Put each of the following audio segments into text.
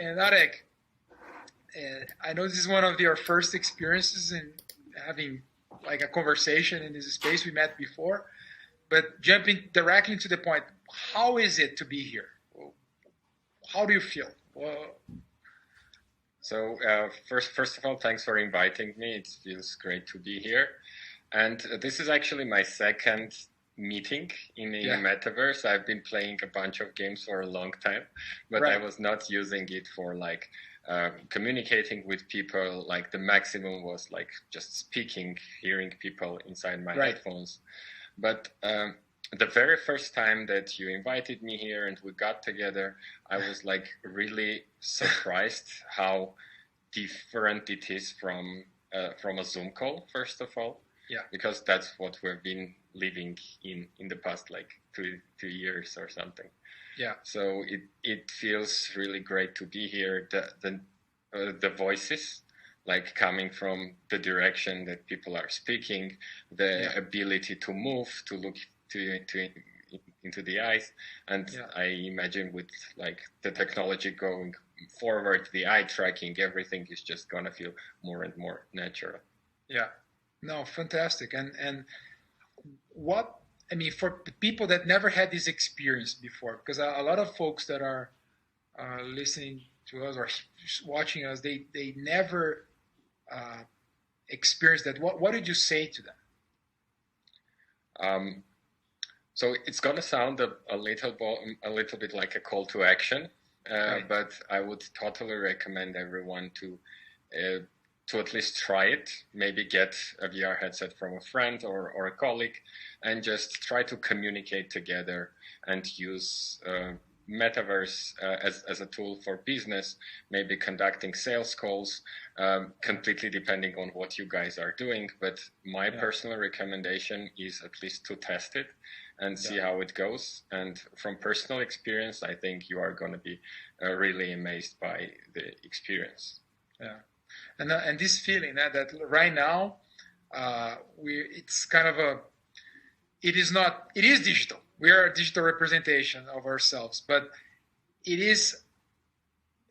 And Areg, I know this is one of your first experiences in having like a conversation in this space. We met before, but jumping directly to the point, how is it to be here? How do you feel? So first of all, thanks for inviting me. It feels great to be here. And this is actually my second meeting in a metaverse. I've been playing a bunch of games for a long time, but I was not using it for like communicating with people. Like the maximum was like just speaking, hearing people inside my headphones. But the very first time that you invited me here and we got together, I was like really surprised how different it is from a Zoom call, first of all. Yeah. Because that's what we've been living in the past like two years or something. Yeah. So it feels really great to be here. The voices like coming from the direction that people are speaking, the ability to move, to look into the eyes, and I imagine with like the technology going forward, the eye tracking, everything is just gonna feel more and more natural. Yeah, no, fantastic. And what I mean for the people that never had this experience before, because a lot of folks that are listening to us or watching us, they never experienced that. What did you say to them? So it's gonna sound a little bit like a call to action, but I would totally recommend everyone to at least try it. Maybe get a VR headset from a friend or a colleague, and just try to communicate together and use metaverse as a tool for business. Maybe conducting sales calls, completely depending on what you guys are doing. But my personal recommendation is at least to test it and see how it goes. And from personal experience, I think you are going to be really amazed by the experience. Yeah, and this feeling that right now, it's kind of it is digital. We are a digital representation of ourselves, but it is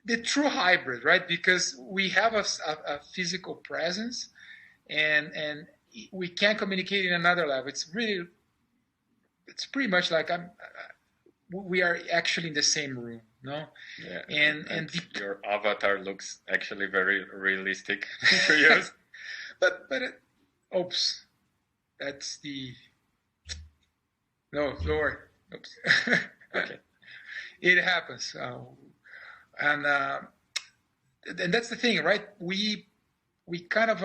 the true hybrid, right? Because we have a physical presence, and we can communicate in another level. It's pretty much like we are actually in the same room, no? Yeah, and your avatar looks actually very realistic to use. but oops, that's the no lower. Oops. Okay. It happens, and that's the thing, right? We kind of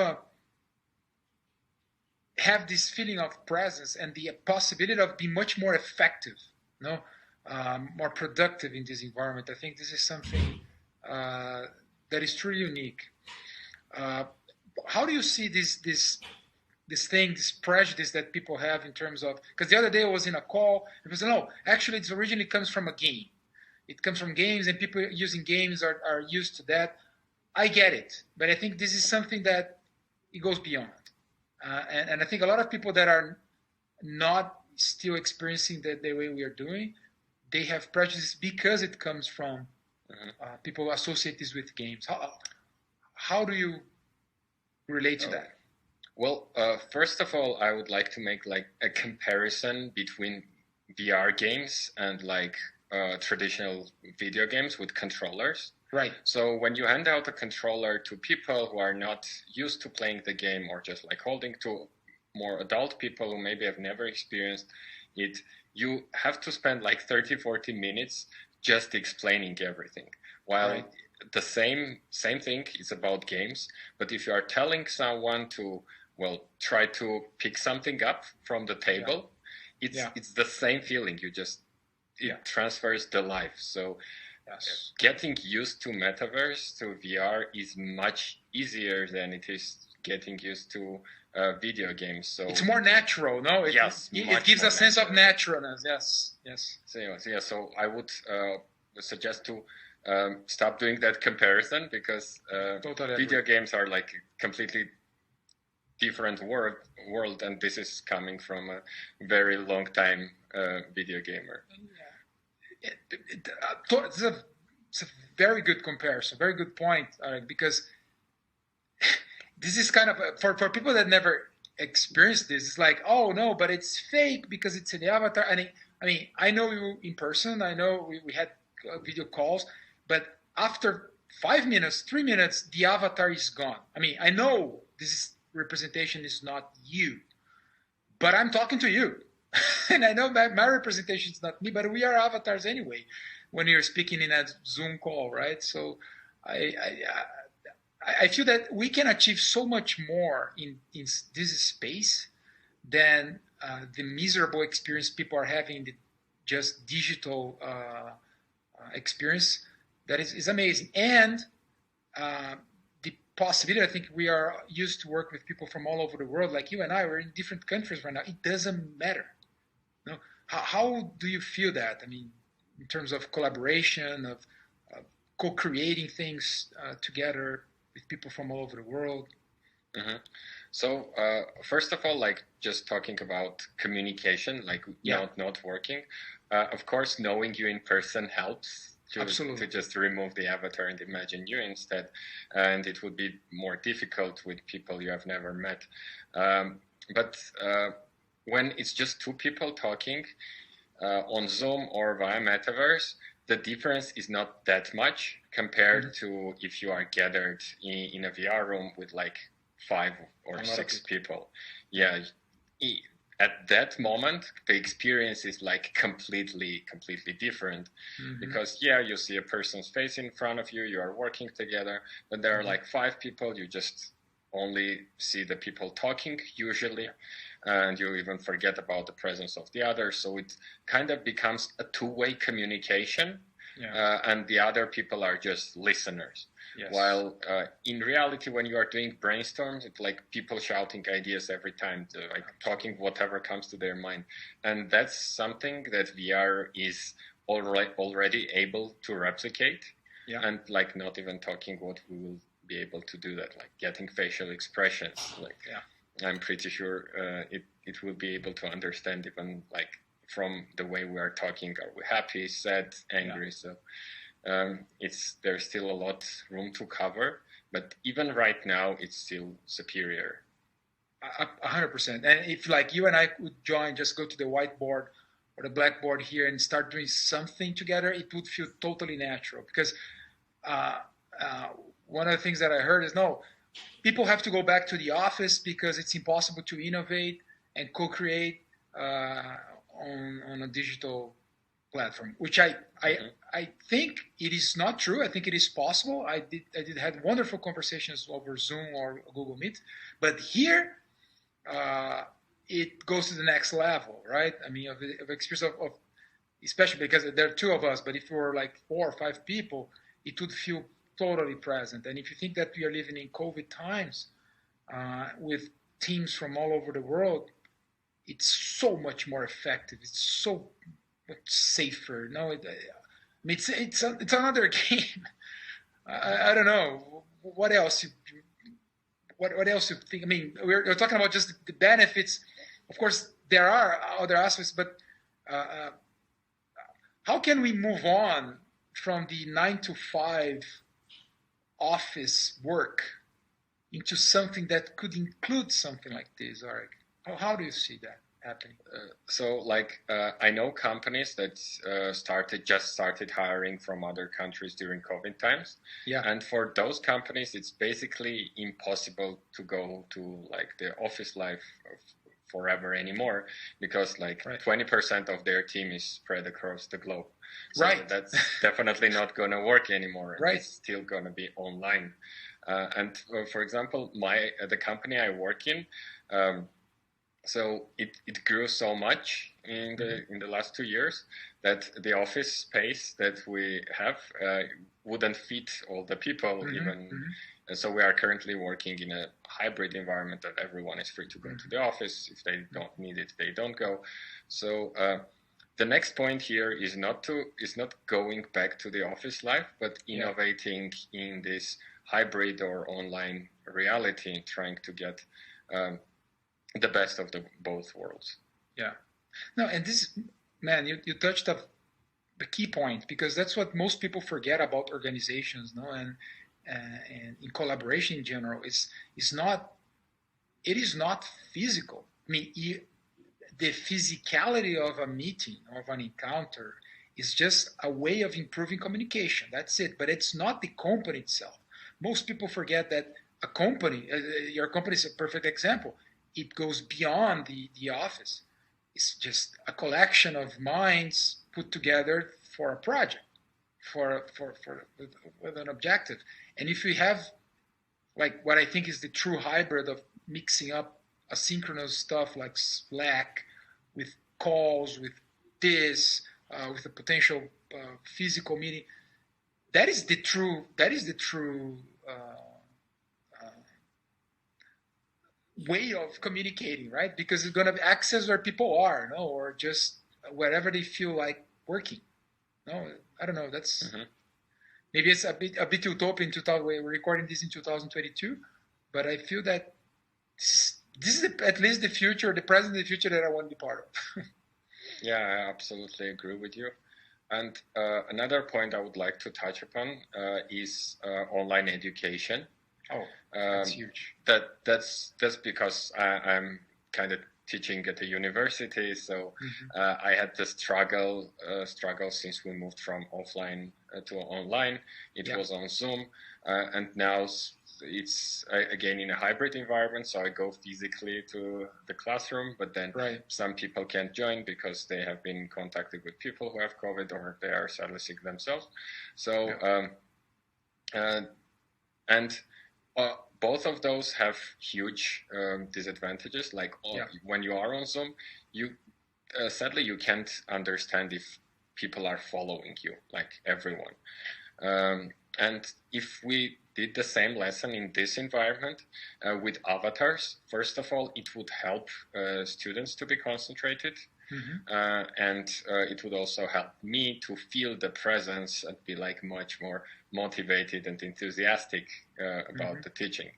have this feeling of presence and the possibility of being much more effective, more productive in this environment. I think this is something that is truly unique. How do you see this prejudice that people have in terms of, because the other day I was in a call, and people said, no, actually it originally comes from a game. It comes from games, and people using games are used to that. I get it, but I think this is something that it goes beyond. And I think a lot of people that are not still experiencing the way we are doing, they have prejudice because it comes from people associate this with games. How do you relate to that? Well, first of all, I would like to make like a comparison between VR games and like traditional video games with controllers. Right. So when you hand out a controller to people who are not used to playing the game, or just like holding to more adult people who maybe have never experienced it, you have to spend like 30-40 minutes just explaining everything. While the same thing is about games, but if you are telling someone to, well, try to pick something up from the table, it's the same feeling. It transfers the life. So getting used to metaverse, to VR, is much easier than it is getting used to video games. So it's more natural, no? It gives a sense of naturalness. Yes. So I would suggest to stop doing that comparison, because video games are like completely different world, and this is coming from a very long time video gamer. It's a it's a very good comparison, very good point, because this is kind of for people that never experienced this. It's like, oh no, but it's fake because it's in the avatar. And I mean, I know you in person. I know we had video calls, but after 5 minutes, 3 minutes, the avatar is gone. I mean, I know this representation is not you, but I'm talking to you. And I know my representation is not me, but we are avatars anyway when you're speaking in a Zoom call, right? So I feel that we can achieve so much more in this space than the miserable experience people are having in the just digital experience. That is amazing. And the possibility, I think we are used to work with people from all over the world, like you and I, we're in different countries right now. It doesn't matter. No? How do you feel that? I mean, in terms of collaboration, of co-creating things together with people from all over the world? Mm-hmm. So first of all, like just talking about communication, like not working. Of course, knowing you in person helps. To just remove the avatar and imagine you instead, and it would be more difficult with people you have never met. But when it's just two people talking on Zoom or via Metaverse, the difference is not that much compared to if you are gathered in a VR room with like 5 or 6 people. Yeah. At that moment, the experience is like completely different, because you see a person's face in front of you, you are working together, but there are like 5 people, you just only see the people talking usually, and you even forget about the presence of the other. So it kind of becomes a two-way communication, and the other people are just listeners. Yes. While in reality, when you are doing brainstorms, it's like people shouting ideas every time, like talking whatever comes to their mind. And that's something that VR is already able to replicate. And like not even talking what we will be able to do that, like getting facial expressions. Like I'm pretty sure it will be able to understand even like from the way we are talking, are we happy, sad, angry? So there's still a lot room to cover, but even right now it's still superior. 100%. And if like you and I would just go to the whiteboard or the blackboard here and start doing something together, it would feel totally natural. Because one of the things that I heard is, no, people have to go back to the office because it's impossible to innovate and co-create on a digital platform, which I think it is not true. I think it is possible. I did had wonderful conversations over Zoom or Google Meet, but here it goes to the next level, right? I mean, of experience of especially because there are 2 of us, but if we were like 4 or 5 people, it would feel totally present. And if you think that we are living in COVID times with teams from all over the world, it's so much more effective. It's so much safer. No, it's another game. I don't know what else. What else you think? I mean, we're talking about just the benefits. Of course, there are other aspects, but how can we move on from the 9 to 5 office work into something that could include something like this, Areg? How do you see that happening? So, like, I know companies that just started hiring from other countries during COVID times. Yeah. And for those companies, it's basically impossible to go to like the office life forever anymore, because like 20% of their team is spread across the globe. So that's definitely not going to work anymore. It's still going to be online. And for example, the company I work in, so it grew so much in the last 2 years that the office space that we have wouldn't fit all the people even. And so we are currently working in a hybrid environment that everyone is free to go to the office. If they don't need it, they don't go. So the next point here is not going back to the office life, but innovating in this hybrid or online reality, trying to get the best of both worlds. Yeah. No, and this, man, you touched a the key point, because that's what most people forget about organizations, no, and in collaboration in general. It's not. It is not physical. I mean, the physicality of a meeting, of an encounter, is just a way of improving communication. That's it. But it's not the company itself. Most people forget that a company, your company is a perfect example. It goes beyond the office. It's just a collection of minds put together for a project, with an objective. And if we have like what I think is the true hybrid of mixing up asynchronous stuff like Slack with calls, with this, with a potential physical meeting, that is the true way of communicating, right? Because it's going to access where people are, no, or just wherever they feel like working. No, I don't know. That's maybe it's a bit utopian. We're recording this in 2022, but I feel that this is at least the future, the present, the future that I want to be part of. Yeah, I absolutely agree with you. And another point I would like to touch upon is online education. Oh, that's huge. That's because I'm kind of teaching at the university, so I had the struggle since we moved from offline to online. It was on Zoom, and now it's again in a hybrid environment. So I go physically to the classroom, but then some people can't join because they have been contacted with people who have COVID or they are sadly sick themselves. So both of those have huge disadvantages. Like when you are on Zoom, you sadly you can't understand if people are following you, like everyone. And if we did the same lesson in this environment with avatars, first of all, it would help students to be concentrated. And it would also help me to feel the presence and be like much more motivated and enthusiastic about the teaching.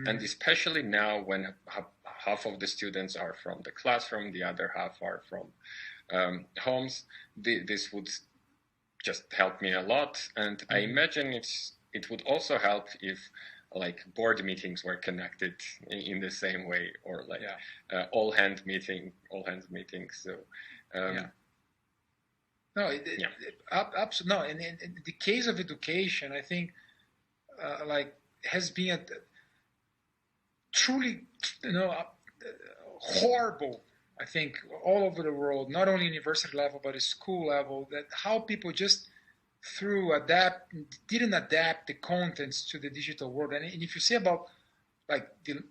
And especially now when half of the students are from the classroom, the other half are from homes, this would just help me a lot. And I imagine it would also help if like board meetings were connected in the same way, or like all hands meetings. So absolutely no. And in the case of education, I think like has been a truly horrible. I think all over the world, not only university level but at school level, that how people just didn't adapt the contents to the digital world. And if you see about like the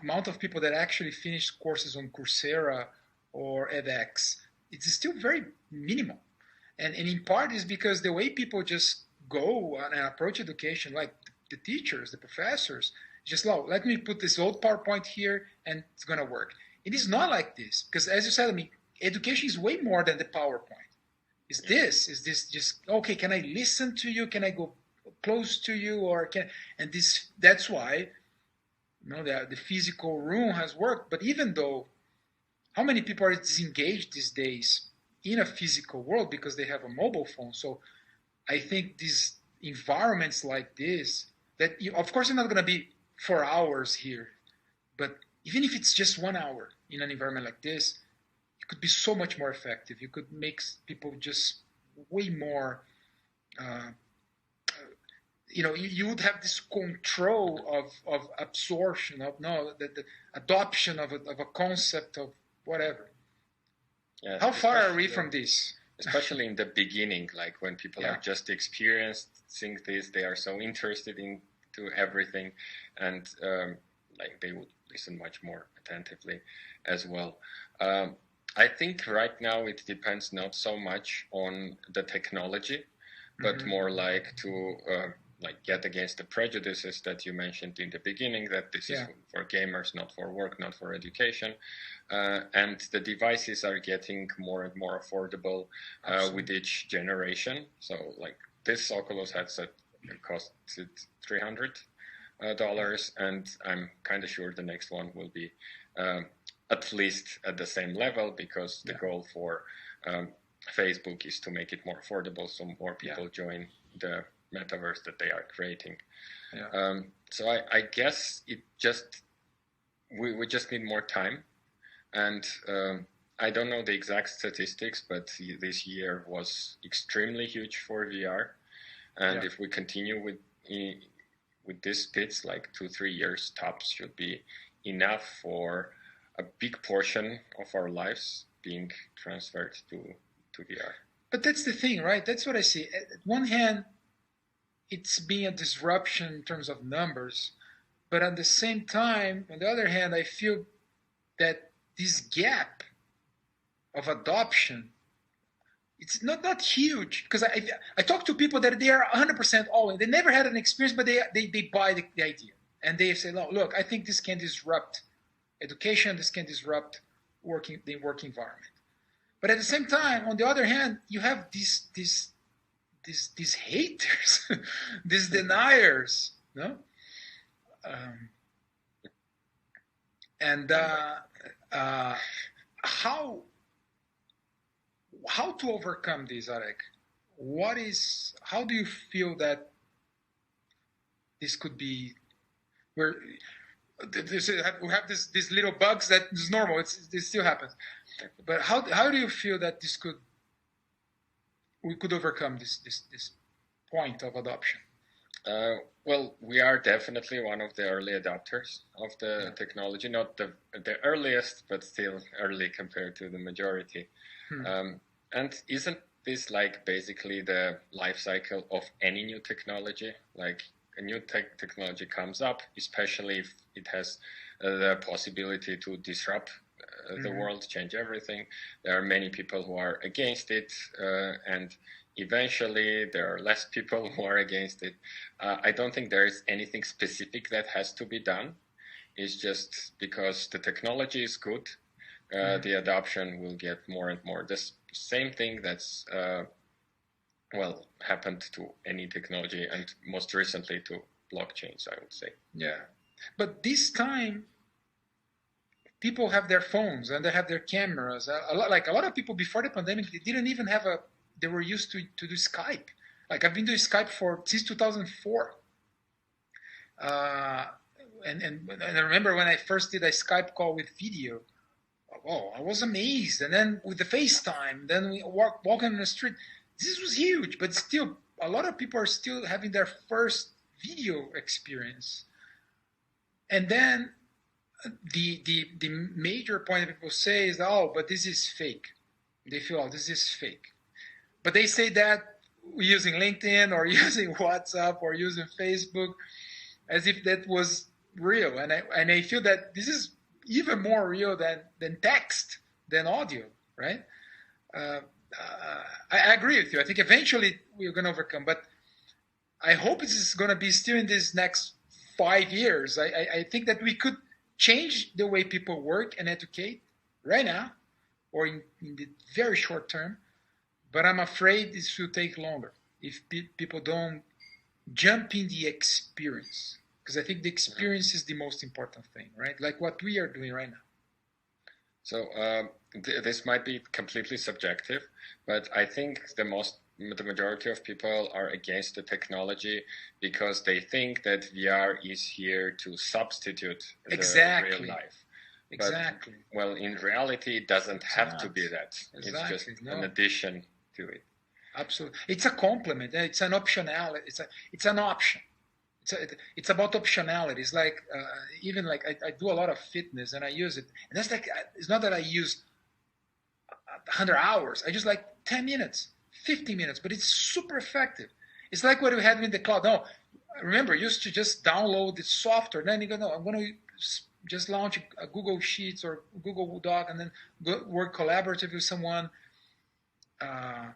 amount of people that actually finished courses on Coursera or edX, it's still very minimal. And in part is because the way people just go and approach education, like the teachers, the professors, just let me put this old PowerPoint here and it's going to work. It is not like this, because as you said, I mean, education is way more than the PowerPoint. Is this just okay? Can I listen to you? Can I go close to you? Or that's why the physical room has worked. But even though, how many people are disengaged these days in a physical world because they have a mobile phone? So I think these environments like this, that of course you're not going to be 4 hours here, but even if it's just 1 hour in an environment like this, could be so much more effective. You could make people just way more, you would have this control of absorption of the adoption of a concept of whatever. Yes, how far are we from this? Especially in the beginning, like when people are just experiencing this, they are so interested into everything, and like they would listen much more attentively as well. I think right now it depends not so much on the technology, but more like to like get against the prejudices that you mentioned in the beginning, that this is for gamers, not for work, not for education. And the devices are getting more and more affordable with each generation. So like this Oculus headset costed $300, and I'm kind of sure the next one will be at least at the same level, because the goal for Facebook is to make it more affordable so more people join the metaverse that they are creating. So I guess it just we just need more time, and I don't know the exact statistics, but this year was extremely huge for VR, and if we continue with this speeds, like 2-3 years tops should be enough for a big portion of our lives being transferred to VR. But that's the thing, right? That's what I see. At one hand, it's being a disruption in terms of numbers, but at the same time, on the other hand, I feel that this gap of adoption, it's not huge, because I talk to people that they are 100% all in. They never had an experience, but they buy the idea, and they say, "No, look, I think this can disrupt education. This can disrupt the work environment." But at the same time, on the other hand, you have these haters, these deniers, no? And how to overcome this, Areg? How do you feel that this could be? We have these little bugs that is normal. This still happens. But how do you feel that we could overcome this point of adoption? Well, we are definitely one of the early adopters of the technology, not the earliest, but still early compared to the majority. And isn't this like basically the life cycle of any new technology? Like a new technology comes up, especially if it has the possibility to disrupt the world, change everything. There are many people who are against it, and eventually there are less people who are against it. I don't think there is anything specific that has to be done. It's just because the technology is good, the adoption will get more and more. The same thing that's happened to any technology, and most recently to blockchains, I would say. Yeah, but this time people have their phones and they have their cameras. A lot of people before the pandemic, they didn't even have they were used to do Skype. Like I've been doing Skype since 2004. And I remember when I first did a Skype call with video, I was amazed. And then with the FaceTime, then we walking on the street. This was huge, but still, a lot of people are still having their first video experience. And then the major point that people say is, but this is fake. They feel, this is fake. But they say that using LinkedIn or using WhatsApp or using Facebook as if that was real. And I feel that this is even more real than text, than audio, right? I agree with you. I think eventually we're going to overcome, but I hope this is going to be still in these next 5 years. I think that we could change the way people work and educate right now or in the very short term, but I'm afraid this will take longer if people don't jump in the experience, because I think the experience is the most important thing, right? Like what we are doing right now. So this might be completely subjective, but I think the majority of people are against the technology because they think that VR is here to substitute the real life. Exactly. But, well, in reality, it doesn't have to be that. It's just an addition to it. Absolutely. It's a complement. It's an optionality. It's an option. It's about optionality. It's like even like I do a lot of fitness and I use it. And that's like, it's not that I use 100 hours. I just like 10 minutes, 50 minutes, but it's super effective. It's like what we have in the cloud. No, remember, you used to just download the software. Then you go, no, I'm going to just launch a Google Sheets or Google Doc and then work collaborative with someone. And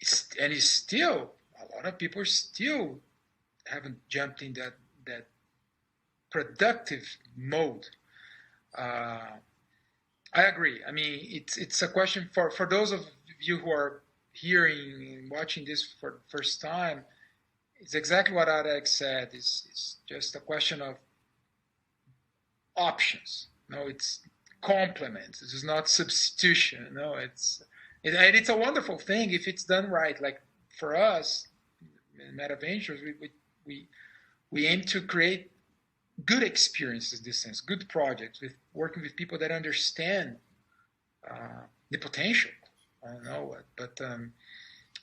it's still, a lot of people still haven't jumped in that productive mode. I agree. I mean, it's a question for those of you who are hearing and watching this for the first time. It's exactly what Areg said. It's just a question of options. No, it's complements. This is not substitution. No, it's And it's a wonderful thing if it's done right. Like for us, in Meta Ventures, we aim to create good experiences in this sense, good projects with working with people that understand the potential. I don't know what, but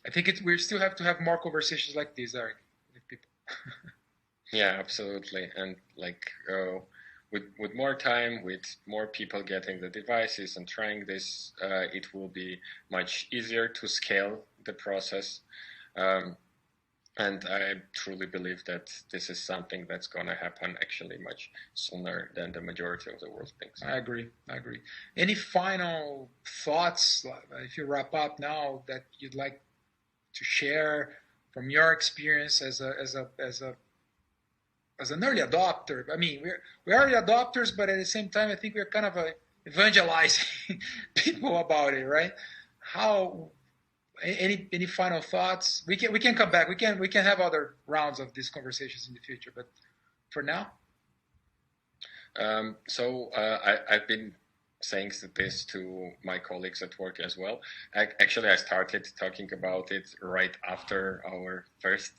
I think we still have to have more conversations like this, Areg, with people. Yeah, absolutely. And like with more time, with more people getting the devices and trying this, it will be much easier to scale the process. And I truly believe that this is something that's going to happen actually much sooner than the majority of the world thinks. I agree. Any final thoughts, if you wrap up now, that you'd like to share from your experience as an early adopter? I mean, we're early adopters, but at the same time, I think we're kind of evangelizing people about it, right? How? Any final thoughts? We can come back. We can have other rounds of these conversations in the future, but for now. I've been saying this to my colleagues at work as well. Actually, I started talking about it right after our first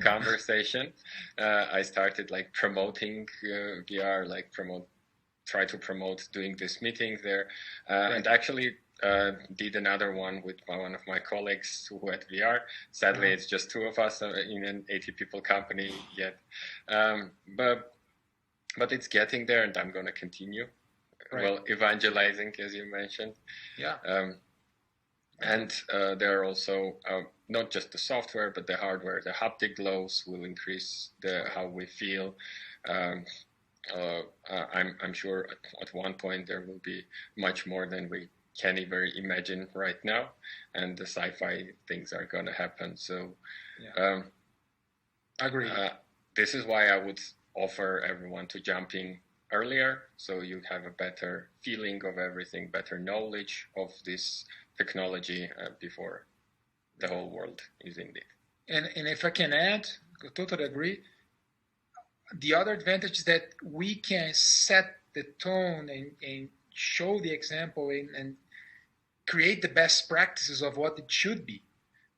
conversation. I started like promoting VR, try to promote doing this meeting there, right. And actually did another one with one of my colleagues who had VR. Sadly, it's just two of us in an 80 people company yet. But it's getting there, and I'm going to continue. Right. Well, evangelizing, as you mentioned. Yeah. And there are also not just the software, but the hardware. The haptic gloves will increase how we feel. I'm sure at one point there will be much more than we can even imagine right now, and the sci-fi things are going to happen. So, I agree. This is why I would offer everyone to jump in earlier, so you have a better feeling of everything, better knowledge of this technology before the whole world is in it. And if I can add, I totally agree. The other advantage is that we can set the tone and show the example and create the best practices of what it should be.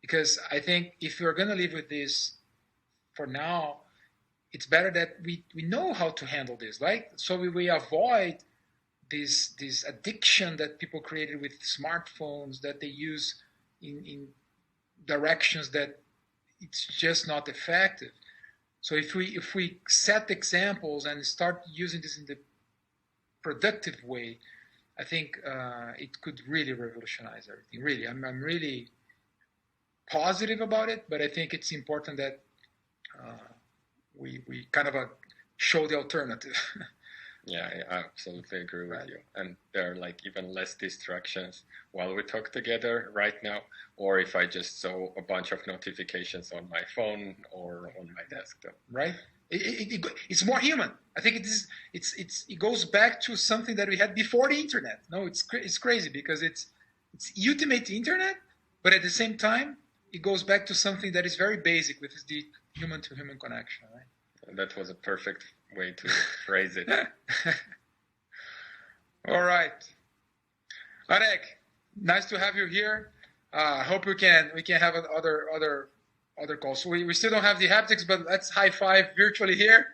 Because I think if we're going to live with this for now, it's better that we know how to handle this, right? So we avoid this addiction that people created with smartphones that they use in directions that it's just not effective. So if we set examples and start using this in the productive way, I think it could really revolutionize everything. Really, I'm really positive about it, but I think it's important that we kind of show the alternative. Yeah, I absolutely agree with you. And there are like even less distractions while we talk together right now, or if I just saw a bunch of notifications on my phone or on my desktop. Right. It's more human. I think it goes back to something that we had before the internet. No, it's crazy because it's ultimate internet, but at the same time it goes back to something that is very basic, which is the human-to-human connection. Right. That was a perfect way to phrase it. All right, Areg, nice to have you here. I hope we can have other calls. So we still don't have the haptics, but let's high five virtually here.